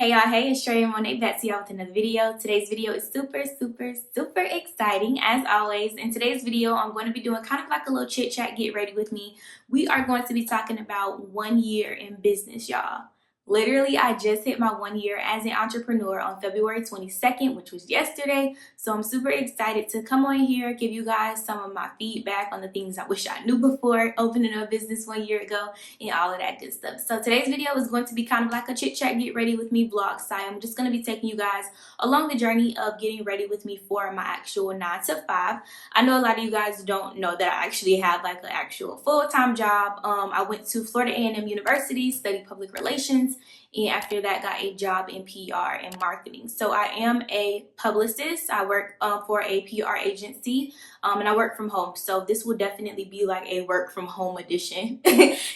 Hey y'all, hey, it's Troyia Monay back to y'all with another video. Today's video is super exciting as always. In today's video, I'm going to be doing kind of like a little chit chat, get ready with me. We are going to be talking about 1 year in business, y'all. Literally, I just hit my 1 year as an entrepreneur on February 22nd, which was yesterday. So I'm super excited to come on here, give you guys some of my feedback on the things I wish I knew before opening a business 1 year ago and all of that good stuff. So today's video is going to be kind of like a chit chat, get ready with me vlog style. I'm just going to be taking you guys along the journey of getting ready with me for my actual 9 to 5. I know a lot of you guys don't know that I actually have like an actual full-time job. I went to Florida A&M University, studied public relations, and after that got a job in PR and marketing. So I am a publicist. I work for a PR agency, and I work from home. So this will definitely be like a work from home edition.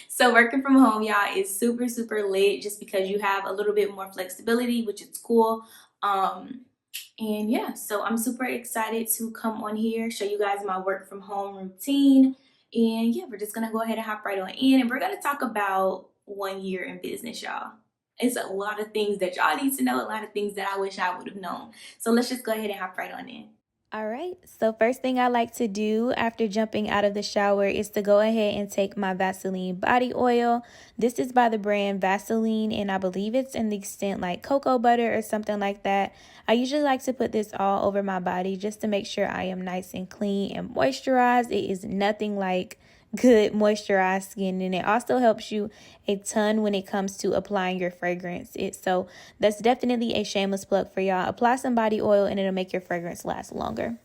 So working from home, y'all, is super lit just because you have a little bit more flexibility, which is cool. And yeah, so I'm super excited to come on here, show you guys my work from home routine. And yeah, we're just gonna go ahead and hop right on in, and we're gonna talk about 1 year in business, y'all. It's a lot of things that y'all need to know, a lot of things that I wish I would have known. So let's just go ahead and hop right on in. All right, so first thing I like to do after jumping out of the shower is to go ahead and take my Vaseline body oil. This is by the brand Vaseline, and I believe it's in the extent like cocoa butter or something like that. I usually like to put this all over my body just to make sure I am nice and clean and moisturized. It is nothing like good moisturized skin, and it also helps you a ton when it comes to applying your fragrance. So that's definitely a shameless plug for y'all. Apply some body oil and it'll make your fragrance last longer.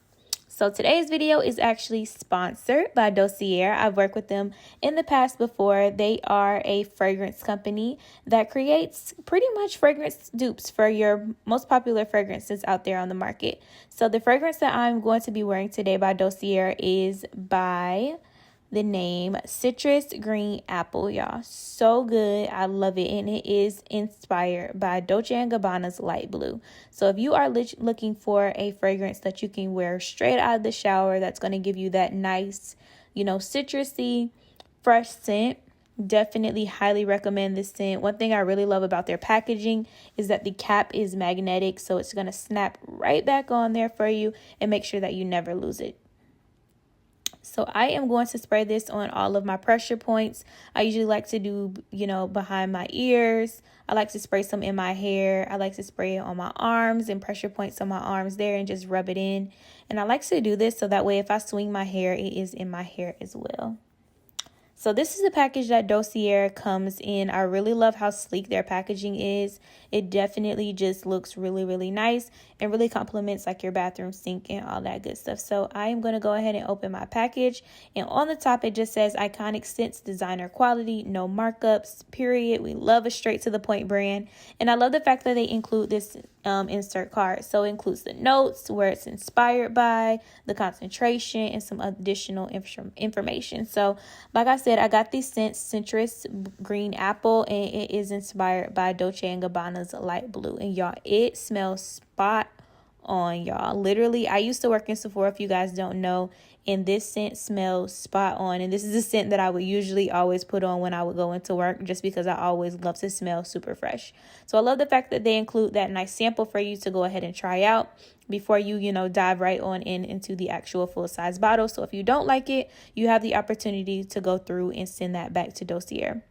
So today's video is actually sponsored by Dossier. I've worked with them in the past before. They are a fragrance company that creates pretty much fragrance dupes for your most popular fragrances out there on the market. So the fragrance that I'm going to be wearing today by Dossier is by the name Citrus Green Apple, y'all. So good. I love it. And it is inspired by Dolce & Gabbana's Light Blue. So if you are looking for a fragrance that you can wear straight out of the shower, that's going to give you that nice, citrusy, fresh scent, definitely highly recommend this scent. One thing I really love about their packaging is that the cap is magnetic. So it's going to snap right back on there for you and make sure that you never lose it. So I am going to spray this on all of my pressure points. I usually like to do, behind my ears. I like to spray some in my hair. I like to spray it on my arms and pressure points on my arms there and just rub it in. And I like to do this so that way if I swing my hair, it is in my hair as well. So this is the package that Dossier comes in. I really love how sleek their packaging is. It definitely just looks really nice and really complements like your bathroom sink and all that good stuff. So I am going to go ahead and open my package. And on the top, it just says iconic scents, designer quality, no markups, period. We love a straight to the point brand. And I love the fact that they include this insert card. So it includes the notes, where it's inspired by, the concentration, and some additional information. So like I said, I got these scents, Citrus Green Apple, and it is inspired by Dolce & Gabbana's Light Blue. And y'all, it smells spot on, y'all. Literally, I used to work in Sephora, if you guys don't know, and this scent smells spot on. And this is a scent that I would usually always put on when I would go into work, just because I always love to smell super fresh. So I love the fact that they include that nice sample for you to go ahead and try out before you, dive right on into the actual full-size bottle. So if you don't like it, you have the opportunity to go through and send that back to Dossier.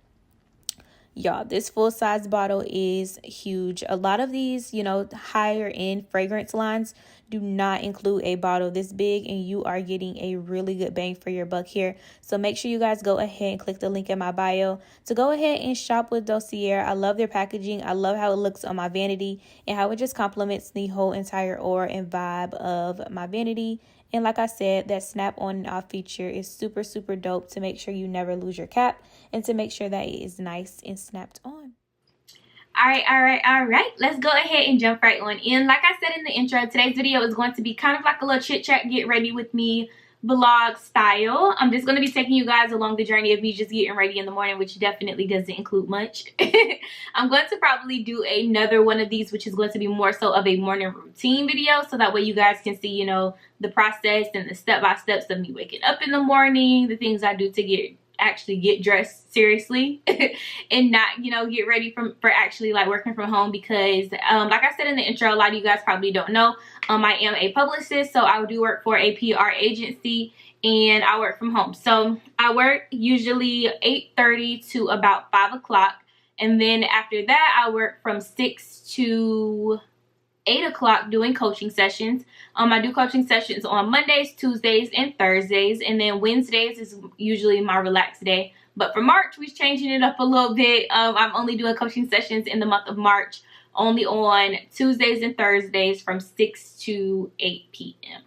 Y'all, this full-size bottle is huge. A lot of these, higher end fragrance lines do not include a bottle this big, and you are getting a really good bang for your buck here. So make sure you guys go ahead and click the link in my bio to go ahead and shop with Dossier. I love their packaging. I love how it looks on my vanity and how it just complements the whole entire aura and vibe of my vanity. And like I said, that snap on and off feature is super dope to make sure you never lose your cap and to make sure that it is nice and snapped on. All right. Let's go ahead and jump right on in. Like I said in the intro, today's video is going to be kind of like a little chit chat, get ready with me vlog style. I'm just going to be taking you guys along the journey of me just getting ready in the morning, which definitely doesn't include much. I'm going to probably do another one of these, which is going to be more so of a morning routine video, so that way you guys can see, the process and the step-by-steps of me waking up in the morning, the things I do to get actually get dressed seriously and not, you know, get ready for actually like working from home, because like I said in the intro, a lot of you guys probably don't know, I am a publicist, so I do work for a PR agency and I work from home. So I work usually 8:30 to about 5 o'clock, and then after that I work from 6 to 8 o'clock doing coaching sessions. I do coaching sessions on Mondays, Tuesdays, and Thursdays, and then Wednesdays is usually my relaxed day. But for March, we're changing it up a little bit. I'm only doing coaching sessions in the month of March, only on Tuesdays and Thursdays from 6 to 8 p.m.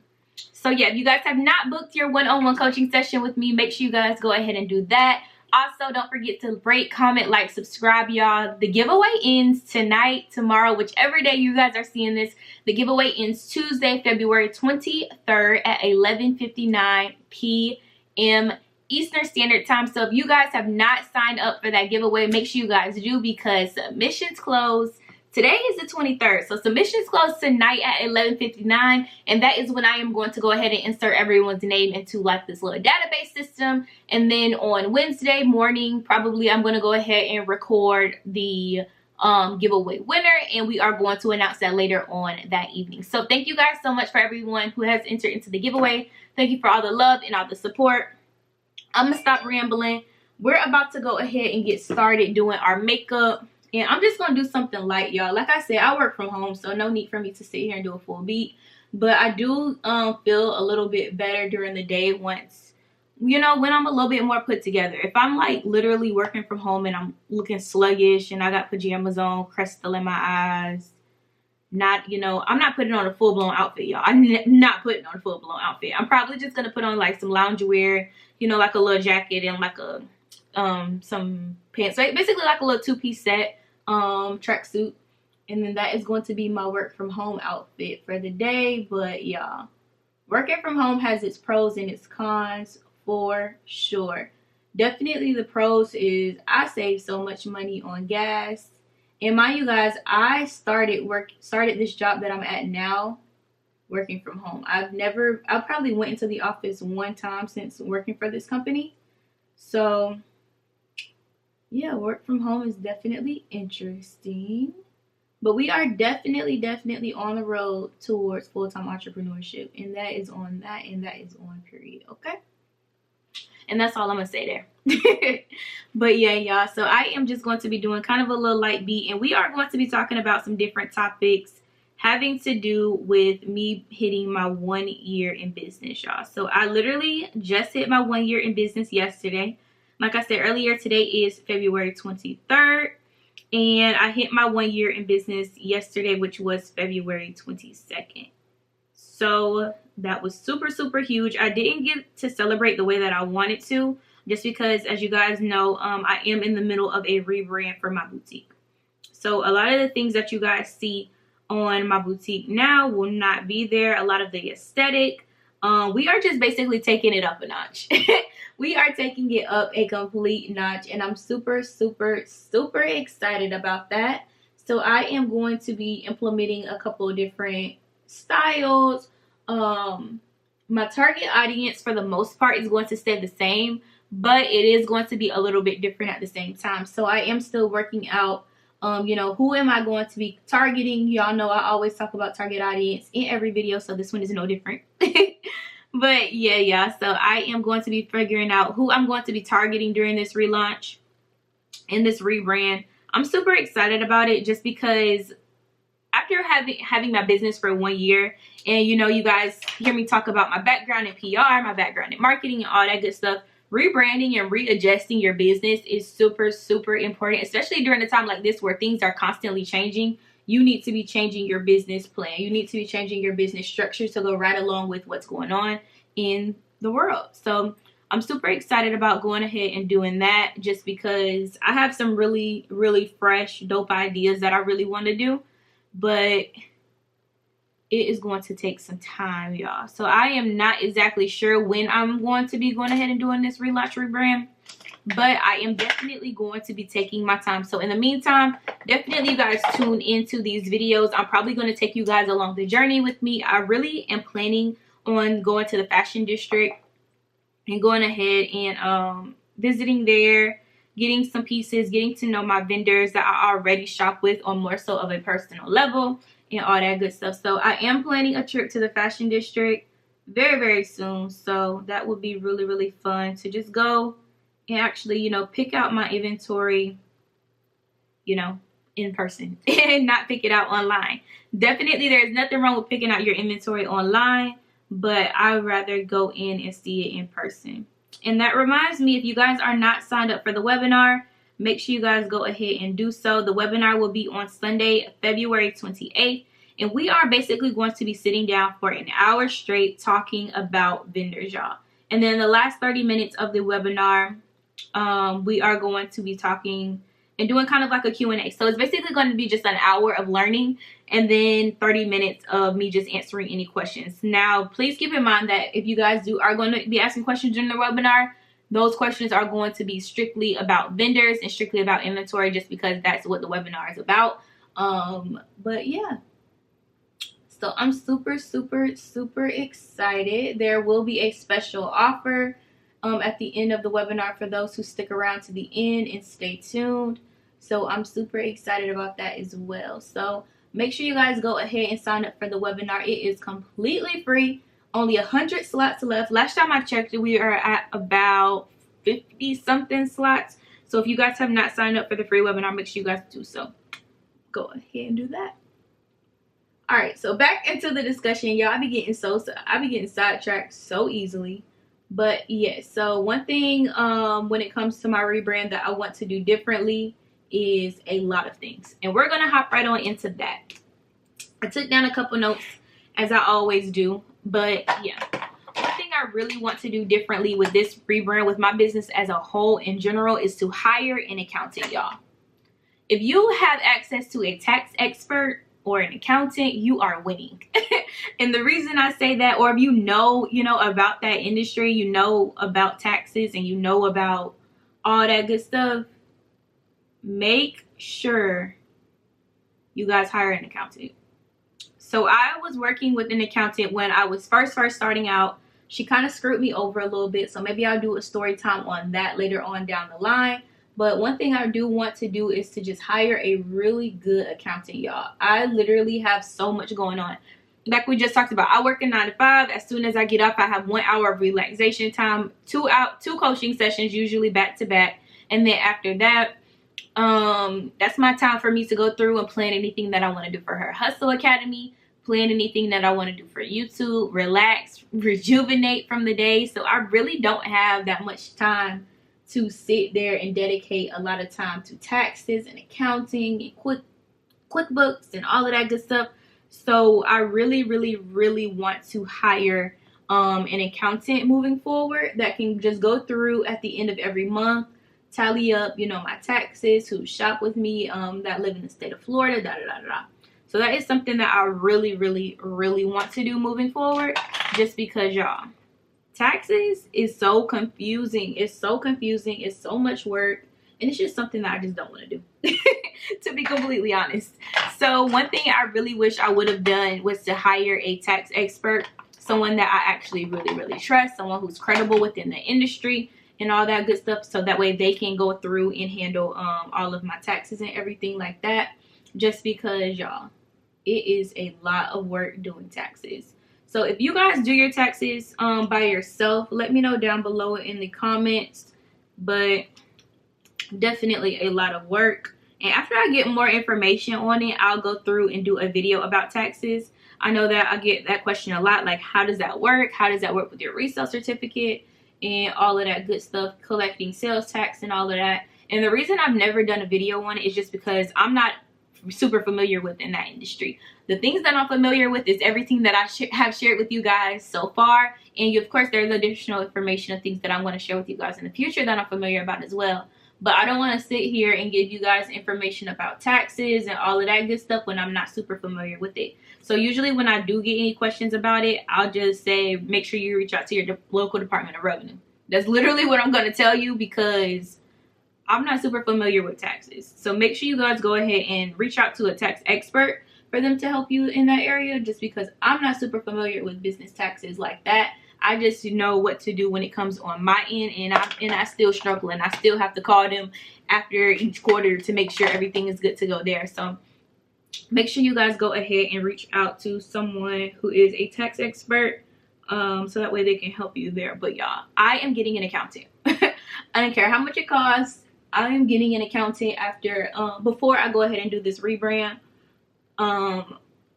So yeah, if you guys have not booked your one-on-one coaching session with me, make sure you guys go ahead and do that. Also, don't forget to rate, comment, like, subscribe, y'all. The giveaway ends tonight, tomorrow, whichever day you guys are seeing this. The giveaway ends Tuesday, February 23rd at 11:59 p.m. Eastern Standard Time. So if you guys have not signed up for that giveaway, make sure you guys do, because submissions close. Today is the 23rd, so submissions close tonight at 11:59, and that is when I am going to go ahead and insert everyone's name into like this little database system. And then on Wednesday morning, probably I'm going to go ahead and record the giveaway winner, and we are going to announce that later on that evening. So thank you guys so much for everyone who has entered into the giveaway. Thank you for all the love and all the support. I'm going to stop rambling. We're about to go ahead and get started doing our makeup. And I'm just going to do something light, y'all. Like I said, I work from home, so no need for me to sit here and do a full beat. But I do feel a little bit better during the day once, you know, when I'm a little bit more put together. If I'm like literally working from home and I'm looking sluggish and I got pajamas on, crystal in my eyes, not, you know, I'm not putting on a full-blown outfit, y'all. I'm not putting on a full-blown outfit. I'm probably just going to put on like some loungewear, you know, like a little jacket and like a some pants. So basically like a little two-piece set. Tracksuit, and then that is going to be my work from home outfit for the day. But y'all, working from home has its pros and its cons for sure. Definitely the pros is I save so much money on gas, and mind you guys, I started this job that I'm at now working from home. I probably went into the office one time since working for this company. So yeah, work from home is definitely interesting. But we are definitely on the road towards full-time entrepreneurship. And that is on that, and that is on period, okay? And that's all I'm going to say there. But yeah, y'all. So I am just going to be doing kind of a little light beat. And we are going to be talking about some different topics having to do with me hitting my 1 year in business, y'all. So I literally just hit my 1 year in business yesterday. Like I said earlier, today is February 23rd, and I hit my 1 year in business yesterday, which was February 22nd. So that was super, super huge. I didn't get to celebrate the way that I wanted to, just because, as you guys know, I am in the middle of a rebrand for my boutique. So a lot of the things that you guys see on my boutique now will not be there. A lot of the aesthetic. We are just basically taking it up a notch. We are taking it up a complete notch, and I'm super, super, super excited about that. So I am going to be implementing a couple of different styles. My target audience for the most part is going to stay the same, but it is going to be a little bit different at the same time. So I am still working out, you know, who am I going to be targeting? Y'all know I always talk about target audience in every video, so this one is no different. But yeah, so I am going to be figuring out who I'm going to be targeting during this relaunch and this rebrand. I'm super excited about it, just because after having my business for 1 year, and you know, you guys hear me talk about my background in PR, my background in marketing, and all that good stuff. Rebranding and readjusting your business is super, super important, especially during a time like this where things are constantly changing. You need to be changing your business plan. You need to be changing your business structure to go right along with what's going on in the world. So I'm super excited about going ahead and doing that, just because I have some really, really fresh, dope ideas that I really want to do. But it is going to take some time, y'all. So I am not exactly sure when I'm going to be going ahead and doing this relaunch rebrand, but I am definitely going to be taking my time. So in the meantime, definitely you guys tune into these videos. I'm probably going to take you guys along the journey with me. I really am planning on going to the fashion district and going ahead and visiting there, getting some pieces, getting to know my vendors that I already shop with on more so of a personal level and all that good stuff. So I am planning a trip to the fashion district very, very soon. So that will be really, really fun to just go and actually, you know, pick out my inventory, you know, in person and not pick it out online. Definitely there's nothing wrong with picking out your inventory online, but I would rather go in and see it in person. And that reminds me, if you guys are not signed up for the webinar, make sure you guys go ahead and do so. The webinar will be on Sunday, February 28th. And we are basically going to be sitting down for an hour straight talking about vendors, y'all. And then the last 30 minutes of the webinar, we are going to be talking and doing kind of like a Q&A. So it's basically going to be just an hour of learning and then 30 minutes of me just answering any questions. Now, please keep in mind that if you guys are going to be asking questions during the webinar, those questions are going to be strictly about vendors and strictly about inventory, just because that's what the webinar is about. But yeah. So I'm super, super, super excited. There will be a special offer at the end of the webinar for those who stick around to the end and stay tuned. So I'm super excited about that as well. So make sure you guys go ahead and sign up for the webinar. It is completely free. Only 100 slots left. Last time I checked, we are at about 50 something slots. So if you guys have not signed up for the free webinar, make sure you guys do so. Go ahead and do that. All right, so back into the discussion, y'all. I be getting sidetracked so easily. But yes, so one thing when it comes to my rebrand that I want to do differently is a lot of things, and we're gonna hop right on into that. I took down a couple notes as I always do, but yeah, one thing I really want to do differently with this rebrand, with my business as a whole in general, is to hire an accountant, y'all. If you have access to a tax expert or an accountant, you are winning. And the reason I say that, or if you know about that industry, you know about taxes and you know about all that good stuff, make sure you guys hire an accountant. So I was working with an accountant when I was first starting out. She kind of screwed me over a little bit, so maybe I'll do a story time on that later on down the line. But one thing I do want to do is to just hire a really good accountant, y'all. I literally have so much going on. Like we just talked about, I work a 9 to 5. As soon as I get up, I have 1 hour of relaxation time, two coaching sessions, usually back to back. And then after that, that's my time for me to go through and plan anything that I want to do for her Hustle Academy, plan anything that I want to do for YouTube, relax, rejuvenate from the day. So I really don't have that much time to sit there and dedicate a lot of time to taxes and accounting and QuickBooks and all of that good stuff. So I really, really, really want to hire an accountant moving forward that can just go through at the end of every month, tally up, my taxes, who shop with me, that live in the state of Florida, So that is something that I really, really, really want to do moving forward, just because, y'all, taxes is so confusing. It's so confusing. It's so much work. And it's just something that I just don't want to do, to be completely honest. So one thing I really wish I would have done was to hire a tax expert, someone that I actually really, really trust, someone who's credible within the industry and all that good stuff. So that way they can go through and handle all of my taxes and everything like that. Just because, y'all, it is a lot of work doing taxes. So if you guys do your taxes by yourself, let me know down below in the comments. But definitely a lot of work. And after I get more information on it, I'll go through and do a video about taxes. I know that I get that question a lot, like, how does that work? How does that work with your resale certificate and all of that good stuff, collecting sales tax and all of that. And the reason I've never done a video on it is just because I'm not super familiar with in that industry. The things that I'm familiar with is everything that I have shared with you guys so far. And of course, there's additional information and things that I want to share with you guys in the future that I'm familiar about as well. But I don't want to sit here and give you guys information about taxes and all of that good stuff when I'm not super familiar with it. So usually when I do get any questions about it, I'll just say, make sure you reach out to your local Department of Revenue. That's literally what I'm going to tell you, because I'm not super familiar with taxes. So make sure you guys go ahead and reach out to a tax expert for them to help you in that area, just because I'm not super familiar with business taxes like that. I just know what to do when it comes on my end, and I still struggle, and I still have to call them after each quarter to make sure everything is good to go there. So make sure you guys go ahead and reach out to someone who is a tax expert, so that way they can help you there. But y'all, I am getting an accountant. I don't care how much it costs. I am getting an accountant after before I go ahead and do this rebrand,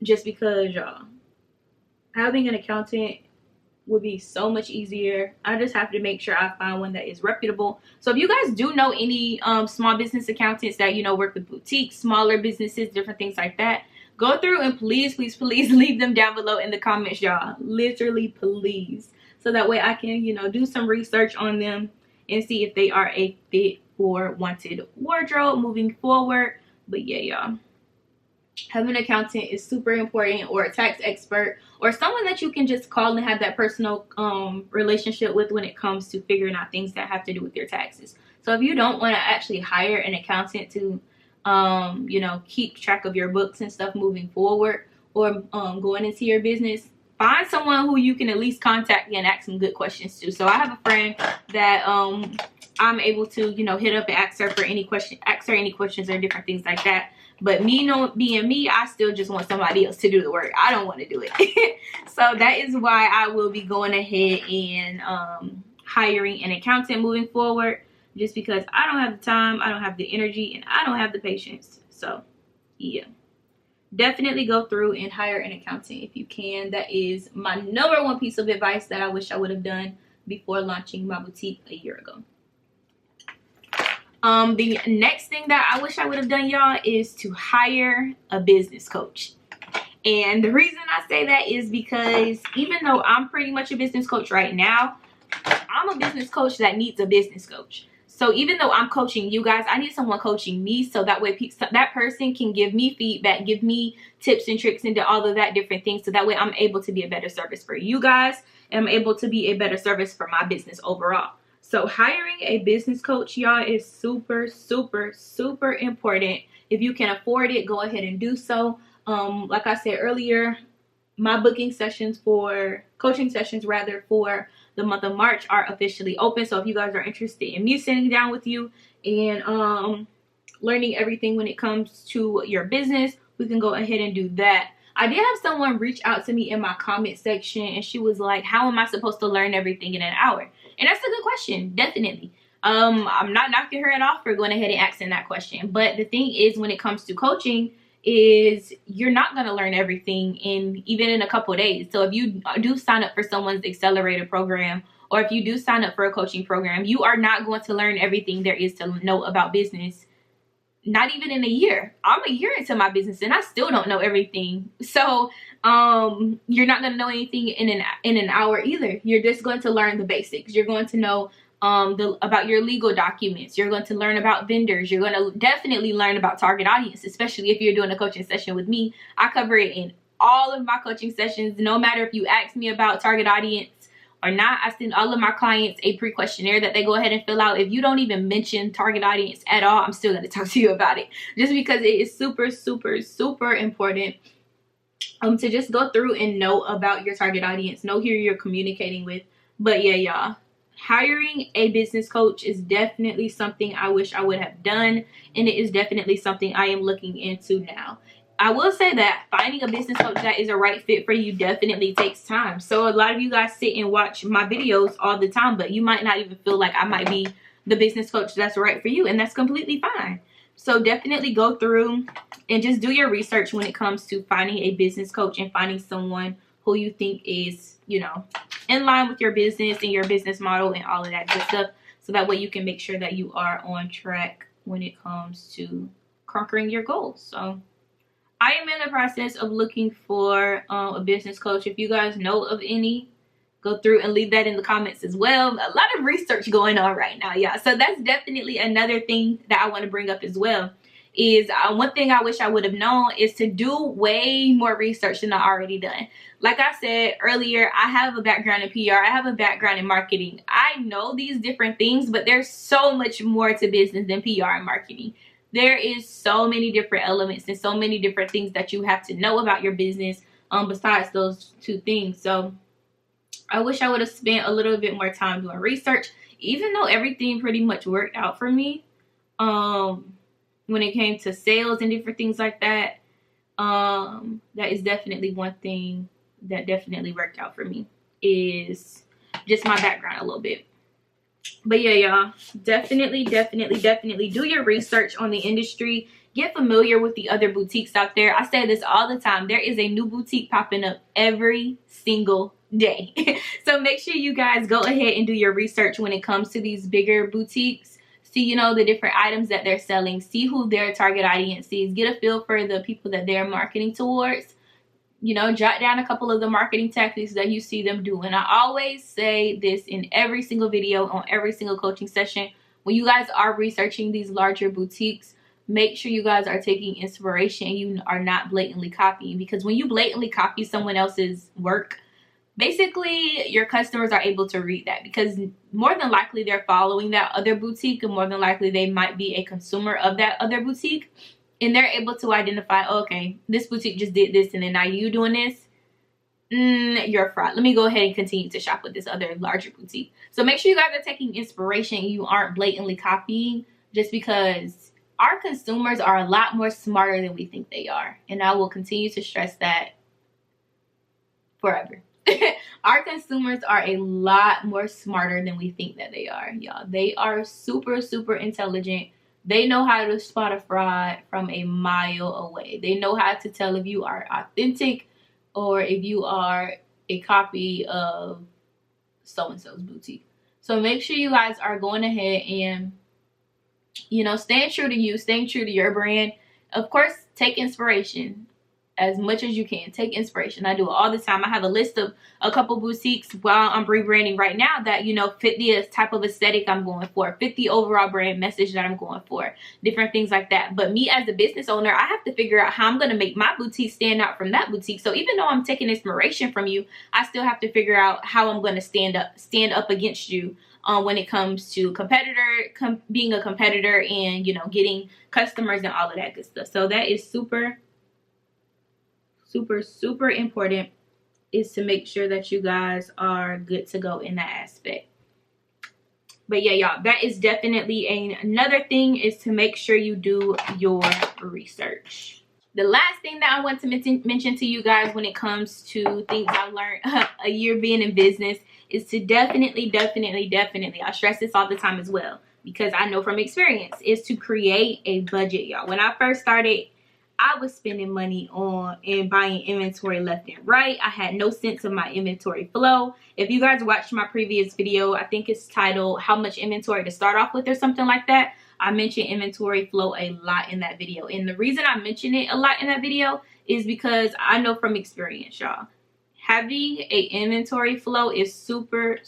just because y'all, having an accountant would be so much easier. I just have to make sure I find one that is reputable. So if you guys do know any small business accountants that, you know, work with boutiques, smaller businesses, different things like that, go through and please, please, please leave them down below in the comments, y'all. Literally, please. So that way I can, you know, do some research on them and see if they are a fit for wanted wardrobe moving forward. But yeah, y'all, having an accountant is super important, or a tax expert, or someone that you can just call and have that personal relationship with when it comes to figuring out things that have to do with your taxes. So if you don't want to actually hire an accountant to you know, keep track of your books and stuff moving forward, or going into your business, find someone who you can at least contact and ask some good questions to. So I have a friend that I'm able to, you know, hit up and ask her any questions or different things like that. But me, being me, I still just want somebody else to do the work. I don't want to do it. So that is why I will be going ahead and hiring an accountant moving forward, just because I don't have the time, I don't have the energy, and I don't have the patience. So yeah, definitely go through and hire an accountant if you can. That is my #1 piece of advice that I wish I would have done before launching my boutique a year ago. The next thing that I wish I would have done, y'all, is to hire a business coach. And the reason I say that is because even though I'm pretty much a business coach right now, I'm a business coach that needs a business coach. So even though I'm coaching you guys, I need someone coaching me, so that way that person can give me feedback, give me tips and tricks into all of that different things, so that way I'm able to be a better service for you guys, and I'm able to be a better service for my business overall. So hiring a business coach, y'all, is super, super, super important. If you can afford it, go ahead and do so. Like I said earlier, my coaching sessions for the month of March are officially open. So if you guys are interested in me sitting down with you and learning everything when it comes to your business, we can go ahead and do that. I did have someone reach out to me in my comment section, and she was like, how am I supposed to learn everything in an hour? And that's a good question, definitely. I'm not knocking her off for going ahead and asking that question. But the thing is, when it comes to coaching, is you're not going to learn everything even in a couple of days. So if you do sign up for someone's accelerator program, or if you do sign up for a coaching program, you are not going to learn everything there is to know about business. Not even in a year. I'm a year into my business and I still don't know everything. So you're not going to know anything in an hour either. You're just going to learn the basics. You're going to know about your legal documents. You're going to learn about vendors. You're going to definitely learn about target audience, especially if you're doing a coaching session with me. I cover it in all of my coaching sessions. No matter if you ask me about target audience or not, I send all of my clients a pre-questionnaire that they go ahead and fill out. If you don't even mention target audience at all, I'm still going to talk to you about it, just because it is super, super, super important to just go through and know about your target audience, know who you're communicating with. But yeah, y'all, hiring a business coach is definitely something I wish I would have done, and it is definitely something I am looking into now. I will say that finding a business coach that is a right fit for you definitely takes time. So a lot of you guys sit and watch my videos all the time, but you might not even feel like I might be the business coach that's right for you, and that's completely fine. So definitely go through and just do your research when it comes to finding a business coach and finding someone who you think is, you know, in line with your business and your business model and all of that good stuff. So that way you can make sure that you are on track when it comes to conquering your goals. So I am in the process of looking for a business coach. If you guys know of any, go through and leave that in the comments as well. A lot of research going on right now, y'all. So that's definitely another thing that I want to bring up as well. Is one thing I wish I would have known is to do way more research than I already done. Like I said earlier, I have a background in PR. I have a background in marketing. I know these different things, but there's so much more to business than PR and marketing. There is so many different elements and so many different things that you have to know about your business besides those two things. So I wish I would have spent a little bit more time doing research, even though everything pretty much worked out for me. When it came to sales and different things like that, that is definitely one thing that definitely worked out for me, is just my background a little bit. But yeah, y'all, definitely do your research on the industry. Get familiar with the other boutiques out there. I say this all the time. There is a new boutique popping up every single day. So make sure you guys go ahead and do your research when it comes to these bigger boutiques. See, you know, the different items that they're selling. See who their target audience is. Get a feel for the people that they're marketing towards. You know, jot down a couple of the marketing tactics that you see them do. And I always say this in every single video, on every single coaching session. When you guys are researching these larger boutiques, make sure you guys are taking inspiration and you are not blatantly copying. Because when you blatantly copy someone else's work, basically your customers are able to read that, because more than likely they're following that other boutique, and more than likely they might be a consumer of that other boutique, and they're able to identify, oh, okay, this boutique just did this and then now you doing this. You're a fraud. Let me go ahead and continue to shop with this other larger boutique. So make sure you guys are taking inspiration. You aren't blatantly copying, just because our consumers are a lot more smarter than we think they are. And I will continue to stress that forever. Our consumers are a lot more smarter than we think that they are, y'all. They are super intelligent. They know how to spot a fraud from a mile away. They know how to tell if you are authentic or if you are a copy of so-and-so's boutique. So make sure you guys are going ahead and, you know, staying true to you, staying true to your brand. Of course, take inspiration as much as you can. Take inspiration. I do it all the time. I have a list of a couple boutiques while I'm rebranding right now that, you know, fit the type of aesthetic I'm going for, fit the overall brand message that I'm going for, different things like that. But me as a business owner, I have to figure out how I'm going to make my boutique stand out from that boutique. So even though I'm taking inspiration from you, I still have to figure out how I'm going to stand up against you when it comes to being a competitor and, you know, getting customers and all of that good stuff. So that is super important, is to make sure that you guys are good to go in that aspect. But yeah, y'all, that is definitely another thing, is to make sure you do your research. The last thing that I want to mention to you guys when it comes to things I learned a year being in business is to definitely, I stress this all the time as well, because I know from experience, is to create a budget, y'all. When I first started, I was spending money on and buying inventory left and right. I had no sense of my inventory flow. If you guys watched my previous video, I think it's titled How Much Inventory to Start Off With or something like that. I mentioned inventory flow a lot in that video. And the reason I mention it a lot in that video is because I know from experience, y'all, having a inventory flow is super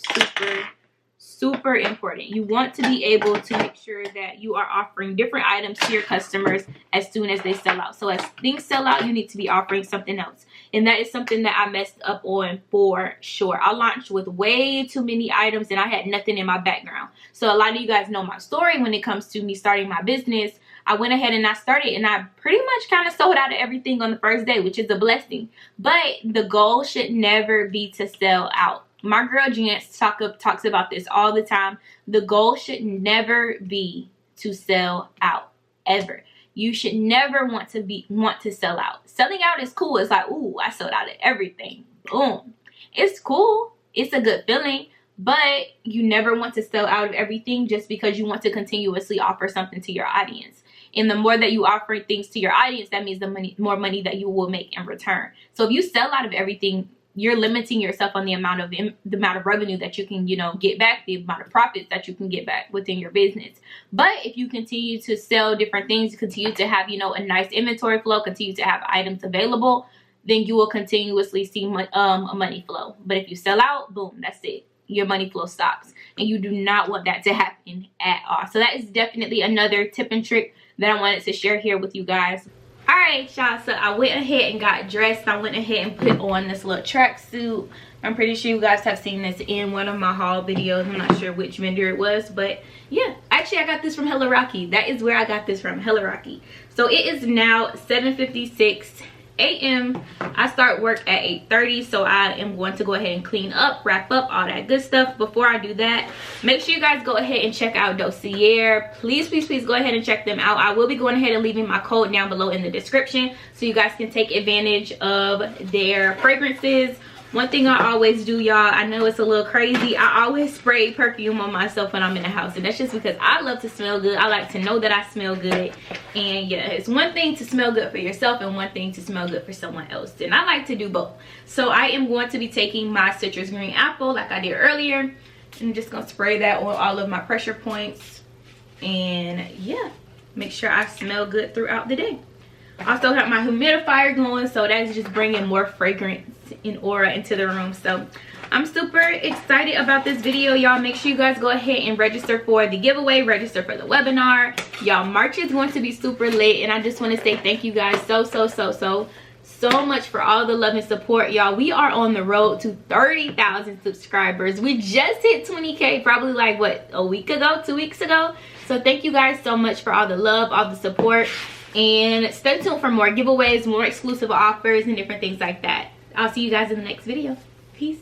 important. You want to be able to make sure that you are offering different items to your customers as soon as they sell out. So as things sell out, you need to be offering something else. And that is something that I messed up on for sure. I launched with way too many items and I had nothing in my background. So a lot of you guys know my story when it comes to me starting my business. I went ahead and I started, and I pretty much kind of sold out of everything on the first day, which is a blessing. But the goal should never be to sell out. My girl Jance talks about this all the time. The goal should never be to sell out, ever. You should never want to sell out. Selling out is cool. It's like, ooh, I sold out of everything. Boom. It's cool. It's a good feeling. But you never want to sell out of everything just because you want to continuously offer something to your audience. And the more that you offer things to your audience, that means more money that you will make in return. So if you sell out of everything, you're limiting yourself on the amount of revenue that you can, you know, get back, the amount of profits that you can get back within your business. But if you continue to sell different things, continue to have, you know, a nice inventory flow, continue to have items available, then you will continuously see a money flow. But if you sell out, boom, that's it. Your money flow stops, and you do not want that to happen at all. So that is definitely another tip and trick that I wanted to share here with you guys. All right, y'all, so I went ahead and got dressed. I went ahead and put on this little tracksuit. I'm pretty sure you guys have seen this in one of my haul videos. I'm not sure which vendor it was, but yeah, actually I got this from Hella Rocky. That is where I got this from, Hella Rocky. So it is now 7:56 a.m. I start work at 8:30, so I am going to go ahead and clean up, wrap up, all that good stuff. Before I do that, make sure you guys go ahead and check out Dossier. Please go ahead and check them out. I will be going ahead and leaving my code down below in the description so you guys can take advantage of their fragrances. One thing I always do, y'all, I know it's a little crazy, I always spray perfume on myself when I'm in the house, and that's just because I love to smell good. I like to know that I smell good. And yeah, it's one thing to smell good for yourself and one thing to smell good for someone else, and I like to do both. So I am going to be taking my citrus green apple like I did earlier, and I'm just gonna spray that on all of my pressure points, and yeah, make sure I smell good throughout the day. I also have my humidifier going, so that's just bringing more fragrance and aura into the room. So I'm super excited about this video, y'all. Make sure you guys go ahead and register for the giveaway, register for the webinar. Y'all, March is going to be super lit, and I just want to say thank you guys so much for all the love and support, y'all. We are on the road to 30,000 subscribers. We just hit 20K probably like what, a week ago, 2 weeks ago. So thank you guys so much for all the love, all the support, and stay tuned for more giveaways, more exclusive offers, and different things like that. I'll see you guys in the next video. Peace.